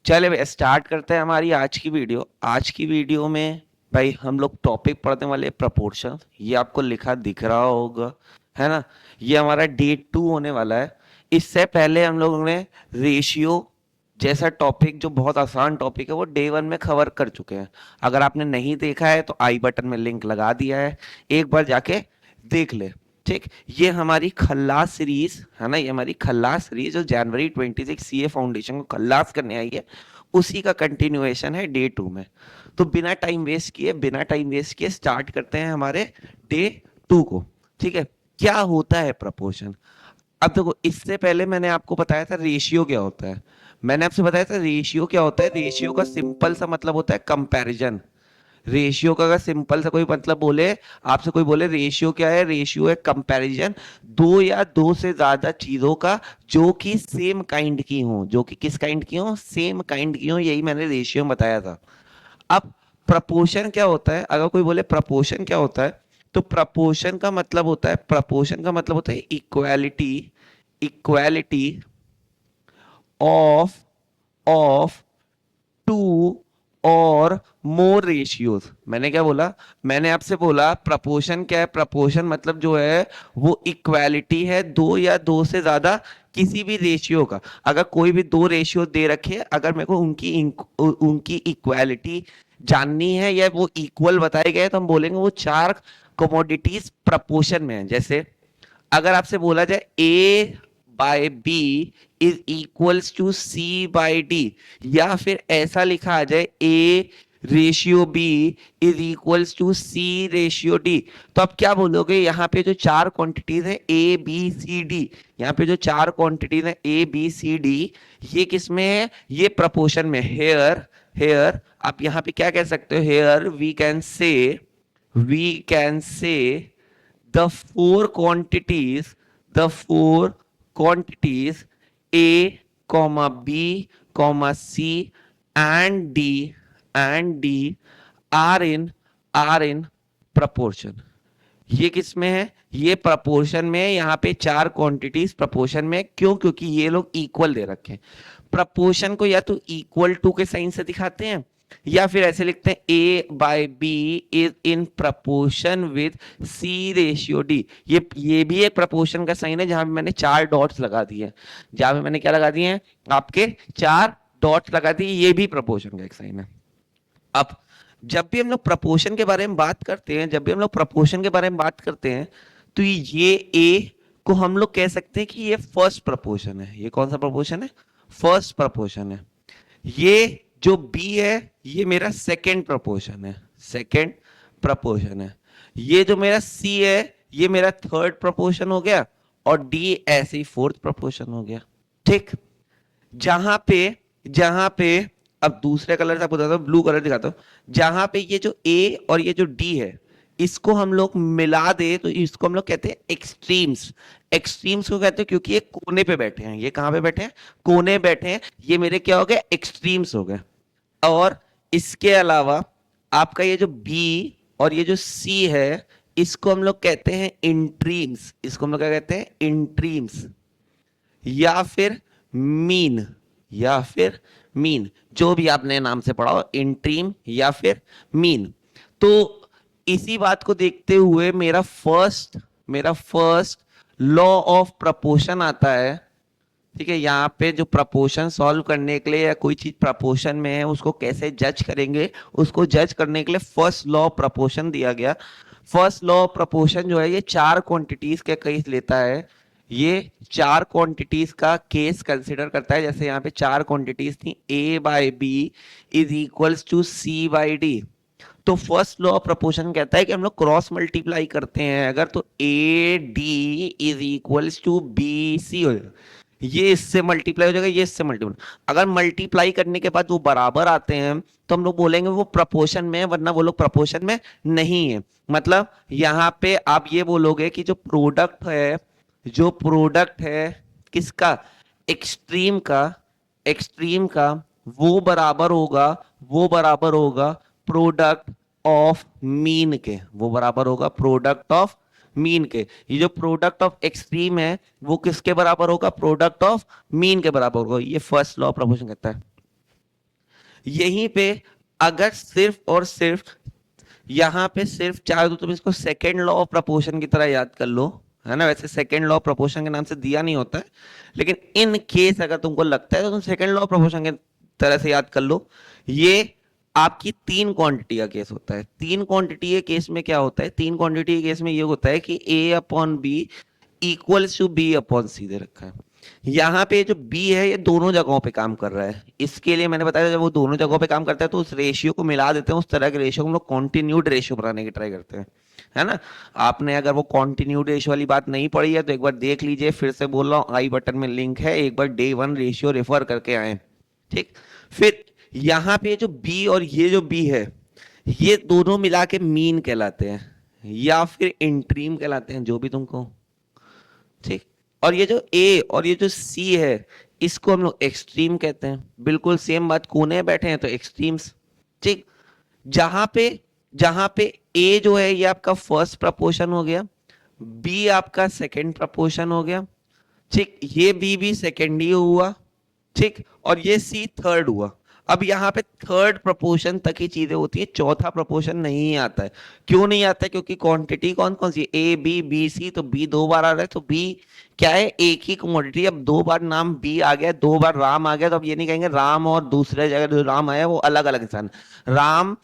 चले स्टार्ट करते हैं हमारी आज की वीडियो। आज की वीडियो में भाई हम लोग टॉपिक पढ़ने वाले प्रपोर्शन। ये आपको लिखा दिख रहा होगा, है ना। ये हमारा डे 2 होने वाला है। इससे पहले हम लोगों ने रेशियो जैसा टॉपिक, जो बहुत आसान टॉपिक है, वो डे 1 में कवर कर चुके हैं। अगर आपने नहीं देखा है तो आई बटन में लिंक लगा दिया है, एक बार जाके देख ले। ठीक, ये हमारी खल्लास सीरीज है ना, ये हमारी खल्लास सीरीज जो जनवरी 26 सीए फाउंडेशन को खल्लास करने आई है, उसी का कंटिन्यूएशन है डे 2 में। तो बिना टाइम वेस्ट किए स्टार्ट करते हैं हमारे डे 2 को। ठीक है, क्या होता है प्रपोर्शन। अब देखो, इससे पहले मैंने आपको बताया था रेशियो क्या होता है। मैंने आपसे बताया था रेशियो क्या होता है। रेशियो का सिंपल सा मतलब होता है कंपैरिजन। रेशियो का अगर सिंपल सा कोई मतलब बोले, आपसे कोई बोले रेशियो क्या है, रेशियो है कंपैरिजन दो या दो से ज्यादा चीजों का जो कि सेम काइंड की हो, जो कि किस काइंड की हो, सेम काइंड की हो। यही मैंने रेशियो बताया था। अब प्रपोर्शन क्या होता है, अगर कोई बोले प्रपोर्शन क्या होता है, तो प्रपोर्शन का मतलब होता है equality, equality of of two और मोर रेशियोज। मैंने क्या बोला, मैंने आपसे बोला प्रपोर्शन क्या है। प्रपोर्शन मतलब जो है वो इक्वालिटी है दो या दो से ज्यादा किसी भी रेशियो का। अगर कोई भी दो रेशियो दे रखे, अगर मेरे को उनकी इक्वालिटी जाननी है या वो इक्वल बताए गए, तो हम बोलेंगे वो चार कमोडिटीज प्रपोर्शन में है। जैसे अगर आपसे बोला जाए a by b is equals to c by d, या फिर ऐसा लिखा आ जाए a ratio b is equals to c ratio d, तो आप क्या बोलोगे। यहाँ पे जो चार क्वांटिटीज है ए बी सी डी, यहाँ पे जो चार क्वांटिटीज है ए बी सी डी, ये किस में है, ये प्रपोर्शन में। हेयर हेयर आप यहाँ पे क्या कह सकते हो, here we can say the four quantities A, comma B, comma C and D are in proportion। ये किस में है, ये प्रपोर्शन में है। यहाँ पे चार क्वांटिटीज प्रपोर्शन में। क्यों, क्योंकि ये लोग इक्वल दे रखे हैं। प्रपोर्शन को या तो इक्वल टू के साइन से दिखाते हैं, या फिर ऐसे लिखते हैं a by b is in proportion with c ratio d. ये भी एक प्रपोर्शन का साइन है, जहां पे मैंने चार डॉट्स लगा दिए हैं। जहां पे मैंने क्या लगा दिए हैं, आपके चार डॉट्स लगा दिए। ये भी प्रपोर्शन का एक साइन है। अब जब भी हम लोग प्रपोर्शन के बारे में बात करते हैं, तो ये ए को हम लोग कह सकते हैं कि ये फर्स्ट प्रपोर्शन है। ये कौन सा प्रपोर्शन है, फर्स्ट प्रपोर्शन है। ये जो बी है ये मेरा सेकंड प्रपोर्शन है, सेकंड प्रपोर्शन है। ये जो मेरा सी है ये मेरा थर्ड प्रपोर्शन हो गया, और डी ऐसे ही फोर्थ प्रपोर्शन हो गया। ठीक, जहां पे अब दूसरे कलर से आपको बताता हूं, ब्लू कलर दिखाता हूं। जहां पे ये जो ए और ये जो डी है, इसको हम लोग मिला दे तो इसको हम लोग कहते हैं एक्सट्रीम्स। एक्सट्रीम्स को कहते हैं क्योंकि ये कोने पे बैठे हैं। ये कहां पे बैठे हैं, कोने बैठे हैं। ये मेरे क्या हो गए, एक्सट्रीम्स हो गए। और इसके अलावा आपका ये जो बी और ये जो सी है, इसको हम लोग कहते हैं इंट्रीम्स। इसको हम लोग क्या कहते हैं, इंट्रीम्स, या फिर मीन, या फिर मीन, जो भी आपने नाम से पढ़ा हो, इंट्रीम या फिर मीन। तो इसी बात को देखते हुए मेरा फर्स्ट लॉ ऑफ प्रपोर्शन आता है। ठीक है, यहाँ पे जो प्रपोर्शन सॉल्व करने के लिए, या कोई चीज प्रपोर्शन में है उसको कैसे जज करेंगे, उसको जज करने के लिए फर्स्ट लॉ ऑफ प्रपोर्शन दिया गया। फर्स्ट लॉ ऑफ प्रपोर्शन जो है ये चार क्वांटिटीज के केस लेता है। ये चार क्वांटिटीज का केस कंसिडर करता है। जैसे यहाँ पे चार क्वांटिटीज थी, a by b is equals to c by d. तो फर्स्ट लॉ ऑफ प्रपोर्शन कहता है कि हम लोग क्रॉस मल्टीप्लाई करते हैं अगर, तो A D is equals to B C हो जाएगा। ये इससे मल्टीप्लाई हो जाएगा, ये इससे मल्टीप्लाई। अगर मल्टीप्लाई करने के बाद वो बराबर आते हैं तो हम लोग बोलेंगे वो प्रपोर्शन में है, वरना वो लोग प्रपोर्शन में नहीं है। मतलब यहाँ पे आप ये बोलोगे कि जो प्रोडक्ट है किसका, एक्सट्रीम का वो बराबर होगा प्रोडक्ट ऑफ मीन के। वो बराबर होगा प्रोडक्ट ऑफ मीन के। ये जो प्रोडक्ट ऑफ एक्सट्रीम है वो किसके बराबर होगा, प्रोडक्ट ऑफ मीन के बराबर होगा। ये फर्स्ट लॉ ऑफ प्रपोर्शन कहता है। यहीं पे अगर सिर्फ और सिर्फ यहाँ पे सिर्फ चाहे तो तुम इसको सेकेंड लॉ ऑफ प्रपोर्शन की तरह याद कर लो, है ना। वैसे सेकेंड लॉ ऑफ प्रपोर्शन के नाम से दिया नहीं होता है, लेकिन इन केस अगर तुमको लगता है तो तुम सेकेंड लॉ ऑफ प्रपोर्शन के तरह से याद कर लो। ये आपकी तीन क्वांटिटी का केस होता है। तीन क्वांटिटी के केस में क्या होता है, तीन क्वांटिटी के केस में ये होता है कि a upon b equals to B upon c दे रखा है। यहाँ पे जो बी है ये दोनों जगहों पे काम कर रहा है। इसके लिए मैंने बताया जब वो दोनों जगहों पे काम करता है तो उस रेशियो को मिला देते हैं, उस तरह के रेशियो को हम लोग कॉन्टिन्यूड रेशियो बनाने की ट्राई करते हैं, है ना। आपने अगर वो कॉन्टिन्यूड रेशियो वाली बात नहीं पढ़ी है तो एक बार देख लीजिए, फिर से बोल रहा हूँ आई बटन में लिंक है, एक बार डे 1 रेशियो रेफर करके आए, ठीक। फिर यहाँ पे जो बी और ये जो बी है ये दोनों मिला के मीन कहलाते हैं या फिर इंट्रीम कहलाते हैं, जो भी तुमको, ठीक। और ये जो ए और ये जो सी है इसको हम लोग एक्सट्रीम कहते हैं। बिल्कुल सेम बात, कोने बैठे हैं तो एक्सट्रीम्स, ठीक। जहां पे ए जो है ये आपका फर्स्ट प्रपोर्शन हो गया, बी आपका सेकंड प्रपोर्शन हो गया, ठीक। ये बी भी सेकंड ही हुआ, ठीक। और ये सी थर्ड हुआ। अब यहाँ पे थर्ड प्रपोर्शन तक ही चीजें होती है, चौथा प्रपोर्शन नहीं आता है। क्यों नहीं आता है? क्योंकि क्वांटिटी कौन कौन सी है, ए बी बी सी, तो बी दो बार आ रहा है तो बी क्या है, एक ही कमोडिटी। अब दो बार नाम बी आ गया, दो बार राम आ गया, तो अब ये नहीं कहेंगे राम और दूसरे जगह जो राम आया वो अलग अलग इंसान। राम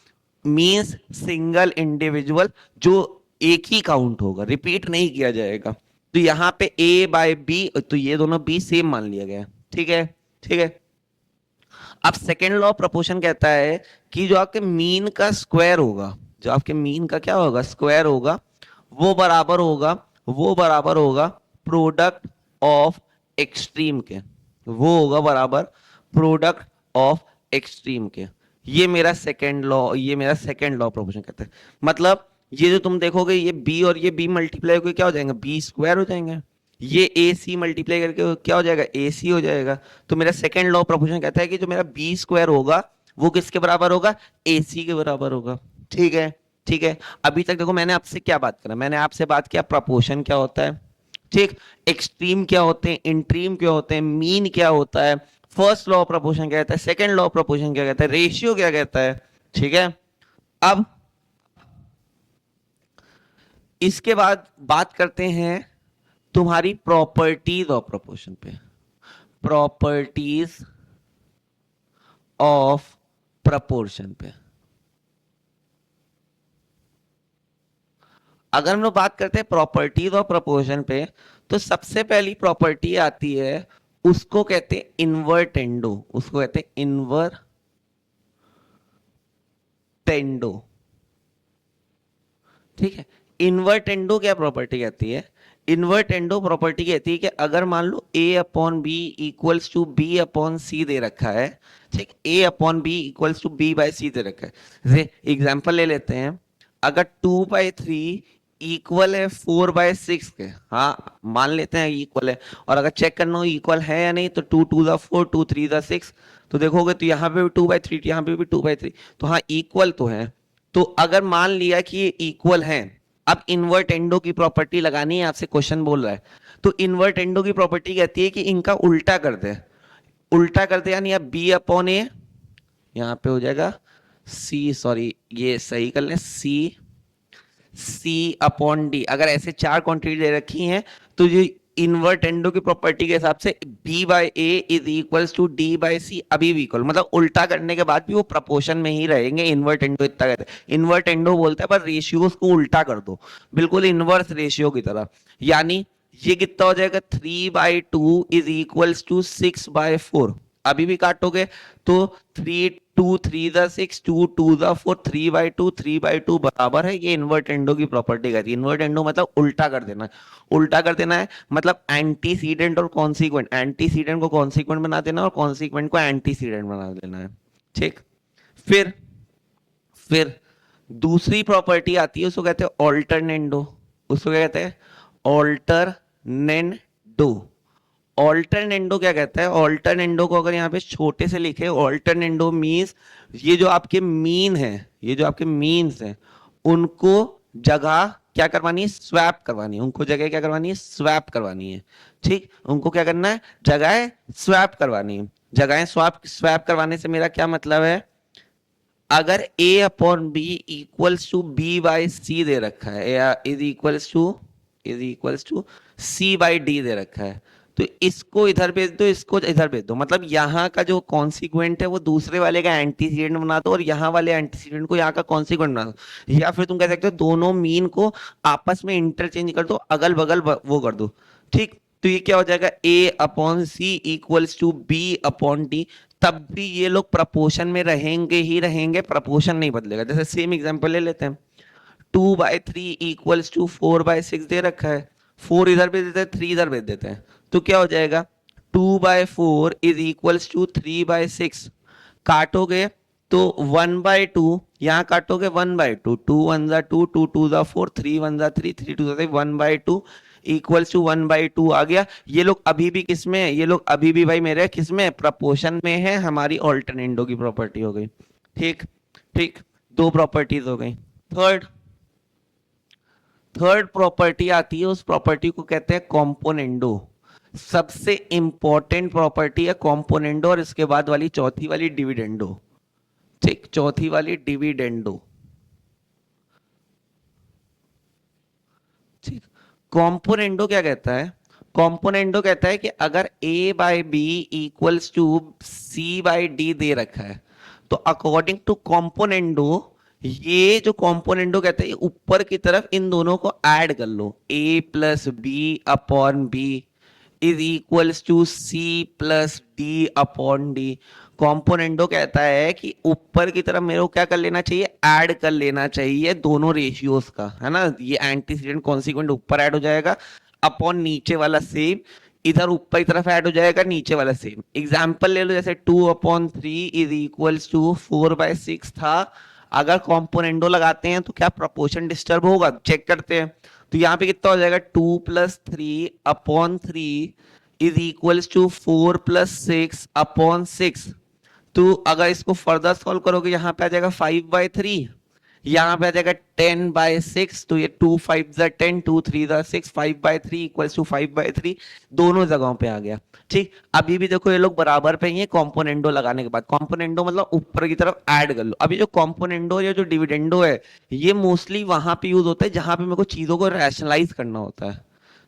मीन्स सिंगल इंडिविजुअल जो एक ही काउंट होगा, रिपीट नहीं किया जाएगा। तो यहाँ पे ए बाय बी, तो ये दोनों बी सेम मान लिया गया, ठीक है, ठीक है। अब सेकेंड लॉ ऑफ प्रोपोर्शन कहता है कि जो आपके मीन का स्क्वायर होगा, जो आपके मीन का क्या होगा, स्क्वायर होगा, वो बराबर होगा, वो बराबर होगा प्रोडक्ट ऑफ एक्सट्रीम के, वो होगा बराबर प्रोडक्ट ऑफ एक्सट्रीम के। ये मेरा सेकेंड लॉ, ये मेरा सेकेंड लॉ ऑफ प्रोपोर्शन कहता है। मतलब ये जो तुम देखोगे ये बी और ये बी मल्टीप्लाई होकर क्या हो जाएंगे, बी स्क्वायर हो जाएंगे। ये ए सी मल्टीप्लाई करके क्या हो जाएगा, ए सी हो जाएगा। तो मेरा सेकेंड लॉ ऑफ प्रोपोर्शन कहता है कि जो मेरा बी स्क्वायर होगा वो किसके बराबर होगा, ए सी के बराबर होगा, ठीक है, ठीक है। अभी तक देखो मैंने आपसे क्या बात करा, मैंने आपसे बात किया प्रोपोर्शन क्या होता है, ठीक, एक्सट्रीम क्या होते हैं, इंट्रीम क्या होते हैं, मीन क्या होता है, फर्स्ट लॉ ऑफ प्रोपोर्शन क्या कहता है, सेकेंड लॉ ऑफ प्रोपोर्शन क्या कहता है, रेशियो क्या कहता है, ठीक है। अब इसके बाद बात करते हैं तुम्हारी प्रॉपर्टीज ऑफ प्रोपोर्शन पे, प्रॉपर्टीज ऑफ प्रपोर्शन पे। अगर हम लोग बात करते हैं प्रॉपर्टीज ऑफ प्रपोर्शन पे तो सबसे पहली प्रॉपर्टी आती है, उसको कहते हैं इन्वर्टेंडो, उसको कहते हैं इन्वर्टेंडो, ठीक है। इन्वर्टेंडो क्या प्रॉपर्टी कहती है, इन्वर्टेंडो प्रॉपर्टी कहती है कि अगर मान लो a upon b equals to B upon c दे रखा है, ठीक, a upon b equals to b by c दे रखा है। जैसे एग्जांपल ले लेते हैं, अगर 2/3 इक्वल है 4/6 के, हाँ मान लेते हैं इक्वल है, और अगर चेक करना हो इक्वल है या नहीं तो 2 2 4 2 3 6, तो देखोगे तो यहाँ पे भी 2/3 यहाँ पे भी 2/3, तो हाँ इक्वल तो है। तो अगर मान लिया कि ये इक्वल है, अब इन्वर्टेंडो की प्रॉपर्टी लगानी है, आपसे क्वेश्चन बोल रहा है, तो इन्वर्टेंडो की प्रॉपर्टी कहती है कि इनका उल्टा कर दे, उल्टा कर दे यानी अब बी अपॉन ए, यहां पे हो जाएगा सी, सॉरी ये सही कर लें, सी सी अपॉन डी। अगर ऐसे चार क्वांटिटी दे रखी हैं तो ये इन्वर्टेंडो की प्रॉपर्टी के हिसाब से b by a is equals to d by c अभी भी इक्वल, मतलब उल्टा करने के बाद भी वो प्रपोर्शन में ही रहेंगे। इन्वर्टेंडो इतना कहते हैं, इन्वर्टेंडो बोलता है पर रेशियोज को उल्टा कर दो, बिल्कुल इनवर्स रेशियो की तरह। यानी ये कितना हो जाएगा, 3/2 इज इक्वल्स टू 6/4, अभी भी काटोगे तो 3 2 3 6 2 2 4 3/2 3/2 बराबर है। ये इन्वर्टेंडो की प्रॉपर्टी कहती है। इन्वर्टेंडो मतलब उल्टा कर देना है, उल्टा कर देना है मतलब एंटीसीडेंट और कॉन्सिक्वेंट, एंटीसीडेंट को कॉन्सिक्वेंट बना देना और कॉन्सिक्वेंट को एंटीसीडेंट बना देना है, ठीक। फिर दूसरी प्रॉपर्टी आती है, उसको कहते हैं ऑल्टरनेंडो, उसको क्या कहते हैं, ऑल्टरनेंडो। ऑल्टरनेंडो क्या कहता है, ऑल्टरनेंडो को अगर यहाँ पे छोटे से लिखे, ऑल्टरनेंडो मीन्स ये जो आपके मीन है, ये जो आपके मीन्स हैं उनको जगह क्या करवानी है, स्वैप करवानी है, उनको जगह क्या करवानी है, स्वैप करवानी है, ठीक। उनको क्या करना है, जगह स्वैप करवानी है। जगहें स्वैप स्वैप करवाने से मेरा क्या मतलब है, अगर a upon b equals to b by c दे रखा है या is equals to c by d दे रखा है, तो इसको इधर भेज दो, इसको इधर भेज दो, मतलब यहाँ का जो कॉन्सिक्वेंट है वो दूसरे वाले का एंटीसीडेंट बना दो और यहाँ वाले एंटीसीडेंट को यहाँ का कॉन्सिक्वेंट बना दो, या फिर तुम कह सकते हो दोनों मीन को आपस में इंटरचेंज कर दो, अगल बगल वो कर दो। ठीक, तो ये क्या हो जाएगा, a upon C equals to B upon D. तब भी ये लोग प्रपोर्शन में रहेंगे ही रहेंगे, प्रपोर्शन नहीं बदलेगा। जैसे सेम एग्जांपल ले लेते हैं, 2/3 इक्वल्स टू 4/6 दे रखा है, 4 इधर भेज देते हैं, 3 इधर भेज देते हैं, तो क्या हो जाएगा, 2/4 इज इक्वल्स टू 3/6। काटोगे तो 1/2, यहाँ काटोगे 1/2, 2 1 जा 2, 2 2 जा 4, 3 1 जा 3, 3 2 जा 6, 1/2 इक्वल्स टू 1/2 आ गया। ये लोग अभी भी किस में है, ये लोग अभी भी भाई मेरे किस में, प्रपोर्शन में है, हमारी ऑल्टरनेंडो की प्रॉपर्टी हो गई। ठीक, ठीक, दो प्रॉपर्टीज हो गई। थर्ड थर्ड प्रॉपर्टी आती है, उस प्रॉपर्टी को कहते हैं कॉम्पोनेंडो। सबसे इंपॉर्टेंट प्रॉपर्टी है कॉम्पोनेंडो, और इसके बाद वाली चौथी वाली डिविडेंडो। ठीक, चौथी वाली डिविडेंडो। ठीक, कॉम्पोनेंडो क्या कहता है, कॉम्पोनेंडो कहता है कि अगर a by b equals to c by d दे रखा है, तो अकॉर्डिंग टू कॉम्पोनेंडो, ये जो कॉम्पोनेंडो कहता है, ऊपर की तरफ इन दोनों को ऐड कर लो, a plus B upon B is equals to C plus D upon D. Componendo कहता है कि ऊपर की तरफ मेरे को क्या कर लेना चाहिए, ऐड कर लेना चाहिए दोनों रेशियोज का, है ना, ये एंटीसीडेंट कॉन्सिक्वेंट ऊपर ऐड हो जाएगा, अपॉन नीचे वाला सेम इधर ऊपर की तरफ ऐड हो जाएगा, नीचे वाला सेम। एग्जाम्पल ले लो, जैसे 2/3 इज इक्वल्स टू 4/6 था, अगर कॉम्पोनेंडो लगाते हैं तो क्या प्रोपोर्शन डिस्टर्ब होगा, चेक करते हैं। तो यहाँ पे कितना हो जाएगा, 2+3/3 इज इक्वल्स टू 4+6/6। तो अगर इसको फर्दर सॉल्व करोगे, यहाँ पे आ जाएगा 5/3, यहाँ पे आ जाएगा 10/6, तो ये 2 5 जा 10, 2 3 जा 6, 5/3 इक्वल्स टू 5/3, दोनों जगहों पे आ गया। ठीक, अभी भी देखो ये लोग बराबर पे ही है कॉम्पोनेंडो लगाने के बाद। कॉम्पोनेंडो मतलब ऊपर की तरफ ऐड कर लो। अभी जो कॉम्पोनेंडो या जो डिविडेंडो है, ये मोस्टली वहां पे यूज होता है जहां पे मेरे को चीजों को रैशनलाइज करना होता है।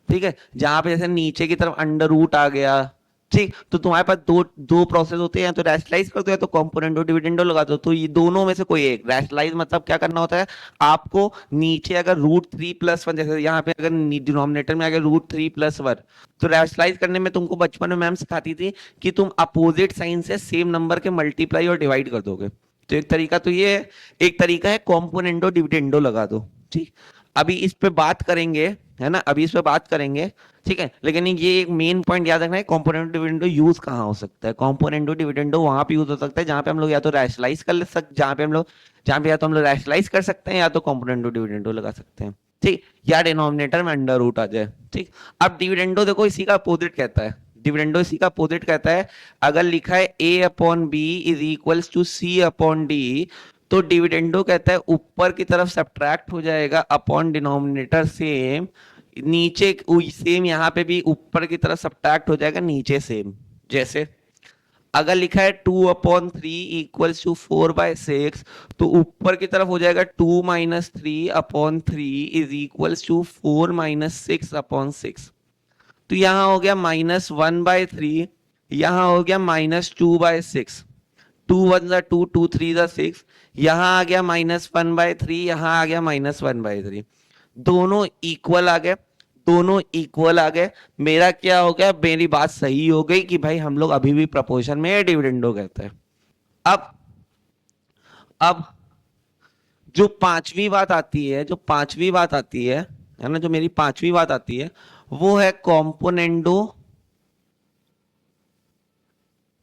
ठीक है, जहां पे जैसे नीचे की तरफ अंडर रूट आ गया, ठीक, तो तुम्हारे पास दो दो प्रोसेस होते हैं, तो रैशनलाइज कर दो या तो कॉम्पोनेंडो डिविडेंडो लगा दो, तो ये दोनों में से कोई एक। रैशनलाइज मतलब क्या करना होता है आपको, नीचे अगर √3+1, जैसे यहाँ पे अगर डिनोमिनेटर में अगर √3+1, तो रैशनलाइज करने में तुमको बचपन में मैम सिखाती थी कि तुम अपोजिट साइन से सेम नंबर के मल्टीप्लाई और डिवाइड कर दोगे। तो एक तरीका तो ये है, एक तरीका है कॉम्पोनेंडो डिविडेंडो लगा दो। ठीक, अभी इस पे बात करेंगे, है ना, अभी इस पे बात करेंगे। ठीक है, लेकिन ये एक मेन पॉइंट याद रखना है, कॉम्पोनेंटो डिविडेंडो यूज कहाँ हो सकता है। कॉम्पोनेंटो डिविडेंडो वहां पे यूज हो सकता है जहां पे हम लोग या तो रैशनलाइज कर सकते, जहां पे या तो हम लोग रैशनलाइज कर सकते हैं या तो कॉम्पोनेंटो डिविडेंडो लगा सकते हैं। ठीक, या डिनोमिनेटर में अंडर रूट आ जाए। ठीक, अब डिविडेंडो देखो इसी का अपोजिट कहता है, डिविडेंडो इसी का अपोजिट कहता है। अगर लिखा है a/b is equals to c/d, तो डिविडेंडो कहता है ऊपर की तरफ सब्ट्रैक्ट हो जाएगा अपॉन डिनोमिनेटर सेम, नीचे सेम, यहाँ पे भी ऊपर की तरफ सब्ट्रैक्ट हो जाएगा, नीचे सेम। जैसे अगर लिखा है 2/3 इक्वल्स टू 4/6, तो ऊपर की तरफ हो जाएगा 2-3/3 इज इक्वल्स टू 4-6/6। तो यहाँ हो गया -1/3, यहाँ हो गया -2/6, 2 1 जा 2, 2 3 जा 6, यहाँ आ गया -1/3, यहाँ आ गया -1/3, दोनों इक्वल आ गए, दोनों इक्वल आ गए। मेरा क्या हो गया, मेरी बात सही हो गई कि भाई हम लोग अभी भी प्रपोर्शन में डिविडेंडो कहते हैं। अब अब जो पांचवी बात आती है, जो पांचवी बात आती है ना, जो मेरी पांचवी बात आती है, वो है कॉम्पोनेंडो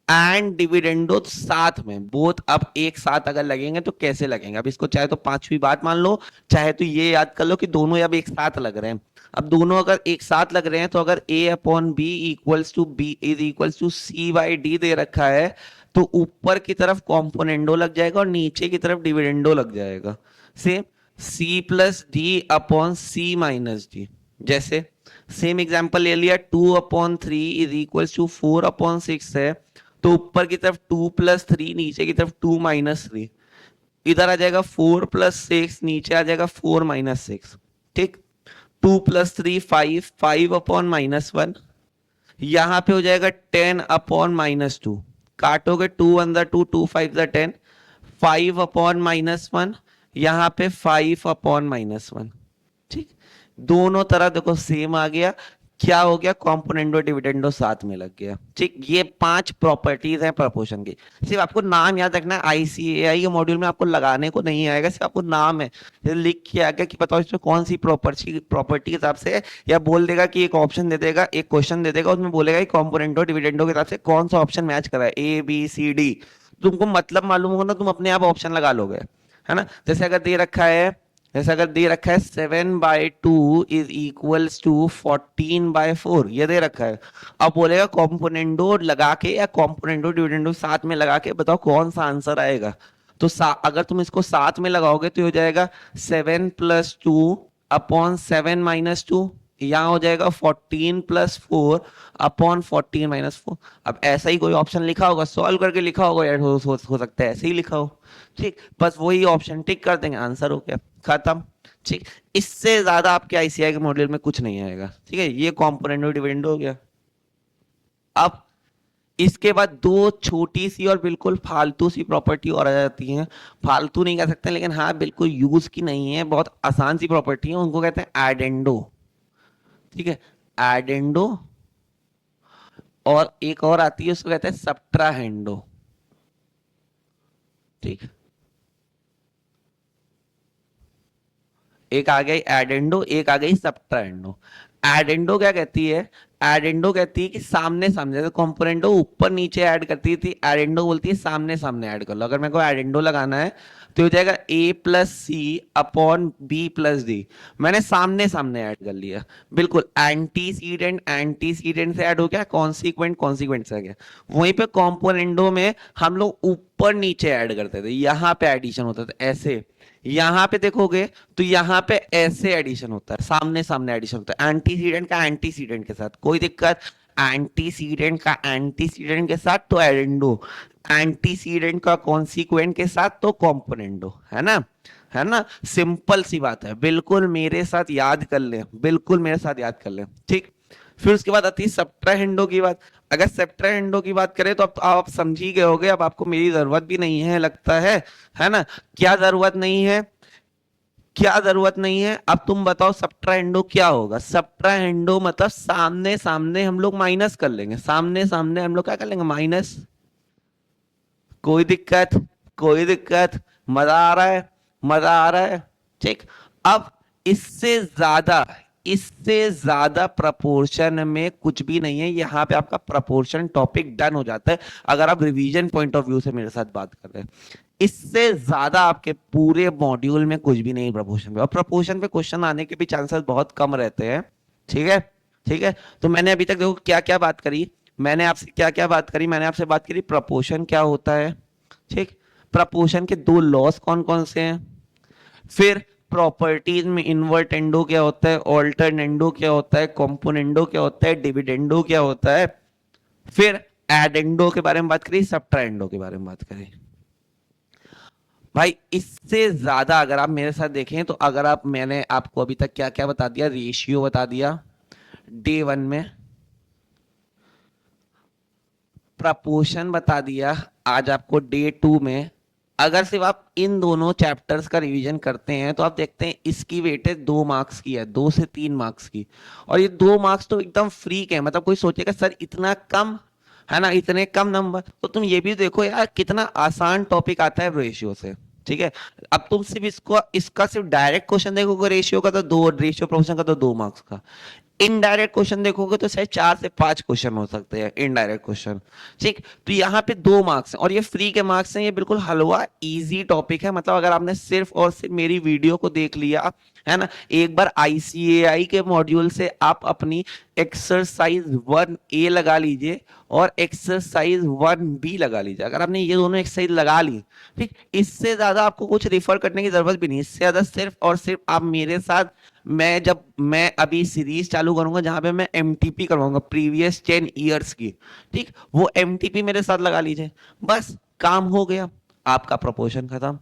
एंड डिविडेंडो साथ में, बोथ अब एक साथ अगर लगेंगे तो कैसे लगेंगे। अब इसको चाहे तो पांचवी बात मान लो, चाहे तो ये याद कर लो कि दोनों अब एक साथ लग रहे हैं। अब दोनों अगर एक साथ लग रहे हैं, तो अगर a/b equals to b is equals to c/d दे रखा है, तो ऊपर की तरफ कॉम्पोनेंडो लग जाएगा और नीचे की तरफ डिविडेंडो लग जाएगा। Same c plus D upon c minus D. जैसे सेम एग्जांपल ले लिया, 2/3 इज इक्वल्स टू 4/6 है, तो ऊपर की तरफ 2+3, नीचे की तरफ 2-3, इधर आ जाएगा 4+6, नीचे आ जाएगा 4-6। ठीक, 2+3 5, 5/-1, यहां पे हो जाएगा 10/-2। काटोगे 2 अंदर 2, 2 5 10, 5/-1, यहां पे 5/-1। ठीक, दोनों तरह देखो सेम आ गया। क्या हो गया, कॉम्पोनेंडो डिविडेंडो साथ में लग गया। ठीक, ये 5 प्रॉपर्टीज हैं प्रोपोर्शन की। सिर्फ आपको नाम याद रखना है, आईसीएआई के मॉड्यूल में आपको लगाने को नहीं आएगा, सिर्फ आपको नाम है ये लिख के आएगा कि बताओ इसमें कौन सी प्रॉपर्टी के हिसाब से है, या बोल देगा कि एक ऑप्शन दे देगा, एक क्वेश्चन दे देगा, उसमें बोलेगा कि कॉम्पोनेंटो डिविडेंडो के हिसाब से कौन सा ऑप्शन मैच कर रहा है, A B C D। तुमको मतलब मालूम होगा ना, तुम अपने आप ऑप्शन लगा लोगे, है ना। जैसे अगर दे रखा है, 7/2 इज इक्वल्स टू 14/4, ये दे रखा है। अब बोलेगा कॉम्पोनेंडो लगा के या कॉम्पोनेंडो डिविडेंडो साथ में लगा के बताओ कौन सा आंसर आएगा। तो अगर तुम इसको साथ में लगाओगे तो हो जाएगा 7+2/7-2, यहाँ हो जाएगा 14+4/14-4। अब ऐसा ही कोई ऑप्शन लिखा होगा, सॉल्व करके लिखा होगा यार, हो सकता है ऐसे ही लिखा हो। ठीक, बस वही ऑप्शन टिक कर देंगे, आंसर हो गया, खत्म। ठीक, इससे ज्यादा आपके आईसीआई के मॉड्यूल में कुछ नहीं आएगा। ठीक है, ये कॉम्पोनेंट डिविडेंड हो गया। अब इसके बाद दो छोटी सी और बिल्कुल फालतू सी प्रॉपर्टी और आ जाती हैं। फालतू नहीं कह सकते, लेकिन हाँ बिल्कुल यूज की नहीं है, बहुत आसान सी प्रॉपर्टी है, उनको कहते हैं एडेंडो। ठीक है, एडेंडो। और एक और आती है, उसको कहते हैं सब्ट्राहेंडो। ठीक, एक आ गई एडेंडो, एक आ गई सब्ट्राहेंडो। एडेंडो क्या कहती है, एडेंडो कहती है कि सामने सामने, जैसे कंपोनेंटो ऊपर नीचे ऐड करती थी, एडेंडो बोलती है सामने सामने ऐड कर लो। अगर मेरे को एडेंडो लगाना है तो हो जाएगा A+C/B+D। मैंने सामने सामने ऐड कर लिया, बिल्कुल एंटीसीडेंट एंटीसीडेंट से ऐड हो गया, कॉन्सिक्वेंट कॉन्सिक्वेंट से आ गया। वहीं पे कॉम्पोनेंटो में हम लोग ऊपर नीचे ऐड करते थे, यहां पे एडिशन होता था ऐसे। यहां पे देखोगे तो यहां पे ऐसे एडिशन होता है, सामने सामने एडिशन होता है, एंटीसीडेंट का एंटीसीडेंट के साथ, कोई दिक्कत। एंटीसीडेंट का एंटीसीडेंट के साथ तो एडेंडो, एंटीसीडेंट का कॉन्सिक्वेंट के साथ तो कॉम्पोनेंडो, है ना। है ना, सिंपल सी बात है, बिल्कुल मेरे साथ याद कर ले, बिल्कुल मेरे साथ याद कर ले। ठीक, फिर उसके बाद आती है सब्ट्राहेंडो की बात। अगर सब्ट्राहेंडो की बात करें तो अब आप समझ ही गए होगे, अब आपको मेरी जरूरत भी नहीं है लगता है ना। क्या जरूरत नहीं है, क्या जरूरत नहीं है, अब तुम बताओ सब्ट्राहेंडो क्या होगा। सब्ट्राहेंडो मतलब सामने सामने हम लोग माइनस कर लेंगे, सामने सामने हम लोग क्या कर लेंगे, माइनस। कोई दिक्कत, कोई दिक्कत, मजा आ रहा है, मजा आ रहा है। ठीक, अब इससे ज्यादा प्रपोर्शन में कुछ भी नहीं है, यहां पे आपका प्रपोर्शन टॉपिक डन हो जाता है, अगर आप रिवीजन पॉइंट ऑफ व्यू से मेरे साथ बात कर रहे हैं। इससे ज्यादा आपके पूरे मॉड्यूल में कुछ भी नहीं प्रपोर्शन पे, और प्रपोर्शन पे क्वेश्चन आने के भी चांसेस बहुत कम रहते हैं। ठीक है, ठीक है। तो मैंने अभी तक देखो क्या क्या बात करी, मैंने आपसे क्या क्या बात करी, मैंने आपसे बात करी प्रपोर्शन क्या होता है। ठीक, प्रपोर्शन के दो लॉस कौन कौन से हैं, फिर प्रॉपर्टीज में इन्वर्टेंडो क्या होता है, ऑल्टरनेंडो क्या होता है, कॉम्पोनेंडो क्या होता है, डिविडेंडो क्या होता है, फिर एडेंडो के बारे में बात करी, सब्ट्राहेंडो के बारे में बात करी। भाई इससे ज्यादा अगर आप मेरे साथ देखें तो, अगर आप, मैंने आपको अभी तक क्या क्या बता दिया, रेशियो बता दिया डे 1 में, प्रपोर्शन बता दिया आज आपको डे 2 में। अगर सिर्फ आप इन दोनों चैप्टर्स का रिवीजन करते हैं तो आप देखते हैं इसकी वेटेज 2 मार्क्स की है, 2 से 3 मार्क्स की। और ये 2 मार्क्स तो एकदम फ्री के हैं, मतलब कोई सोचेगा सर इतना कम, है ना, इतने कम नंबर। तो तुम ये भी देखो यार कितना आसान टॉपिक आता है रेशियो से। ठीक है, अब तुम सिर्फ इसका सिर्फ डायरेक्ट क्वेश्चन देखोगे रेशियो का तो 2, रेशियो प्रोपोर्शन का तो 2 मार्क्स का। इनडायरेक्ट क्वेश्चन देखोगे तो शायद 4 से 5 क्वेश्चन हो सकते हैं इनडायरेक्ट क्वेश्चन। ठीक, तो यहाँ पे 2 मार्क्स हैं और ये फ्री के मार्क्स हैं, ये बिल्कुल हलवा इजी टॉपिक है। मतलब अगर आपने सिर्फ और सिर्फ मेरी वीडियो को देख लिया, है ना। एक बार ICAI के मॉड्यूल से आप अपनी एक्सरसाइज 1A लगा लीजिए और एक्सरसाइज 1B लगा लीजिए। अगर आपने ये दोनों एक्सरसाइज लगा ली, ठीक, इससे ज्यादा आपको कुछ रेफर करने की जरूरत भी नहीं। इससे ज्यादा सिर्फ और सिर्फ आप मेरे साथ, मैं अभी सीरीज चालू करूंगा जहां पे मैं MTP करवाऊंगा प्रीवियस 10 ईयर्स की, ठीक, वो MTP मेरे साथ लगा लीजिए, बस काम हो गया, आपका प्रपोर्शन खत्म।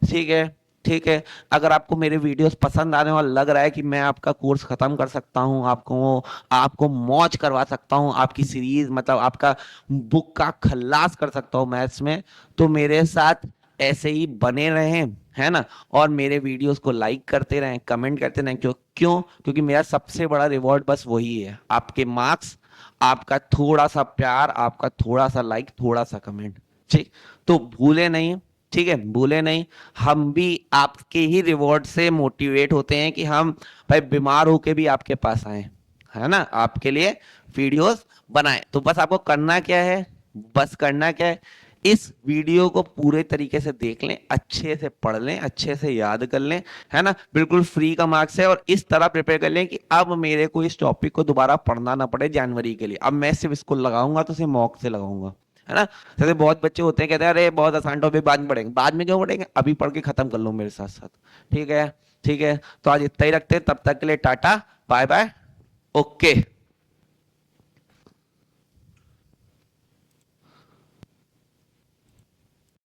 ठीक है, ठीक है। अगर आपको मेरे वीडियोस पसंद आने वाला लग रहा है कि मैं आपका कोर्स खत्म कर सकता हूं, आपको आपको मौज करवा सकता हूं, आपकी सीरीज मतलब आपका बुक का खल्लास कर सकता हूं मैथ्स में, तो मेरे साथ ऐसे ही बने रहें, है ना। और मेरे वीडियोस को लाइक करते रहें, कमेंट करते रहें। क्यों? क्योंकि मेरा सबसे बड़ा रिवॉर्ड बस वही है, आपके मार्क्स, आपका थोड़ा सा प्यार, आपका थोड़ा सा लाइक, थोड़ा सा कमेंट। ठीक, तो भूले नहीं, ठीक है, भूले नहीं। हम भी आपके ही रिवॉर्ड से मोटिवेट होते हैं कि हम भाई बीमार होके भी आपके पास आए, है ना, आपके लिए वीडियोस बनाए। तो बस आपको करना क्या है, बस करना क्या है, इस वीडियो को पूरे तरीके से देख लें, अच्छे से पढ़ लें, अच्छे से याद कर लें, है ना, बिल्कुल फ्री का मार्क्स है। और इस तरह प्रिपेयर कर लें कि अब मेरे को इस टॉपिक को दोबारा पढ़ना ना पड़े जनवरी के लिए। अब मैं सिर्फ इसको लगाऊंगा तो सिर्फ मॉक से लगाऊंगा, है ना। जैसे बहुत बच्चे होते हैं कहते हैं अरे बहुत आसान टॉपिक बाद में पढ़ेंगे, बाद में क्यों पढ़ेंगे, अभी पढ़ के खत्म कर लो मेरे साथ साथ। ठीक है, ठीक है। तो आज इतना ही रखते हैं, तब तक के लिए टाटा बाय बाय, ओके।